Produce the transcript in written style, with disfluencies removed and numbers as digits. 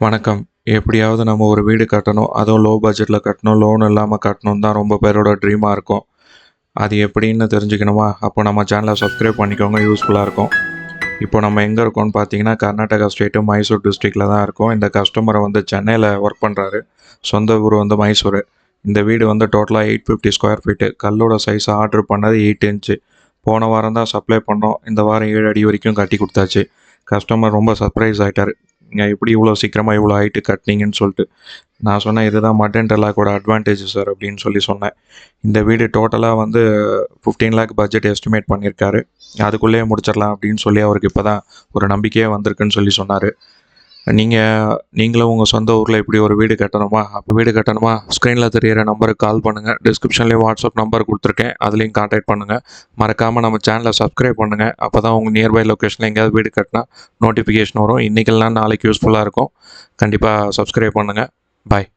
வணக்கம். எப்படியாவது நம்ம ஒரு வீடு கட்டணும். அதுவும் லோ பட்ஜெட்டில கட்டணும். லோன் இல்லாம கட்டணும்னு தான் ரொம்ப பேரோட ட்ரீமா இருக்கும். அது எப்படின்னு தெரிஞ்சுக்கணுமா? அப்போ நம்ம சேனலை சப்ஸ்கிரைப் பண்ணிக்கோங்க. யூஸ்ஃபுல்லா இருக்கும். இப்போ நம்ம எங்கே இருக்கோம்னு பார்த்தீங்கன்னா, கர்நாடகா ஸ்டேட்டு மைசூர் டிஸ்ட்ரிக்டில் தான் இருக்கோம். இந்த கஸ்டமர் வந்து சென்னையில் ஒர்க் பண்ணுறாரு. சொந்த ஊர் வந்து மைசூர். இந்த வீடு வந்து டோட்டலாக 850 ஸ்கொயர் ஃபீட்டு. கல்லோட சைஸ் ஆர்டர் பண்ணது 8 இன்ச்சு. போன வாரம் தான் சப்ளை பண்ணோம். இந்த வாரம் 7 அடி வரைக்கும் கட்டி கொடுத்தாச்சு. கஸ்டமர் ரொம்ப சர்ப்ரைஸ் ஆகிட்டார். நீங்கள் எப்படி இவ்வளோ சீக்கிரமாக இவ்வளோ ஹைட்டு கட்டினீங்கன்னு சொல்லிட்டு. நான் சொன்னேன், இதுதான் மட் அண்ட் டெல்லாக்கோட அட்வான்டேஜ் சார் அப்படின்னு சொன்னேன். இந்த வீடு டோட்டலாக வந்து 15 லேக் பட்ஜெட் எஸ்டிமேட் பண்ணியிருக்காரு. அதுக்குள்ளேயே முடிச்சிடலாம் அப்படின்னு சொல்லி அவருக்கு இப்போ தான் ஒரு நம்பிக்கையே வந்திருக்குன்னு சொன்னார். நீங்களும் உங்கள் சொந்த ஊரில் இப்படி ஒரு வீடு கட்டணுமா ஸ்க்ரீனில் தெரியிற நம்பருக்கு கால் பண்ணுங்கள். டிஸ்கிரிப்ஷன்லேயும் வாட்ஸ்அப் நம்பர் கொடுத்துருக்கேன், அதுலேயும் கான்டாக்ட் பண்ணுங்கள். மறக்காமல் நம்ம சேனலை சப்ஸ்கிரைப் பண்ணுங்கள். அப்போ தான் உங்கள் நியர்பை லொக்கேஷனில் எங்கேயாவது வீடு கட்டினா நோட்டிஃபிகேஷன் வரும். இன்றைக்கெல்லாம் நாளைக்கு யூஸ்ஃபுல்லாக இருக்கும். கண்டிப்பாக சப்ஸ்கிரைப் பண்ணுங்கள். பாய்.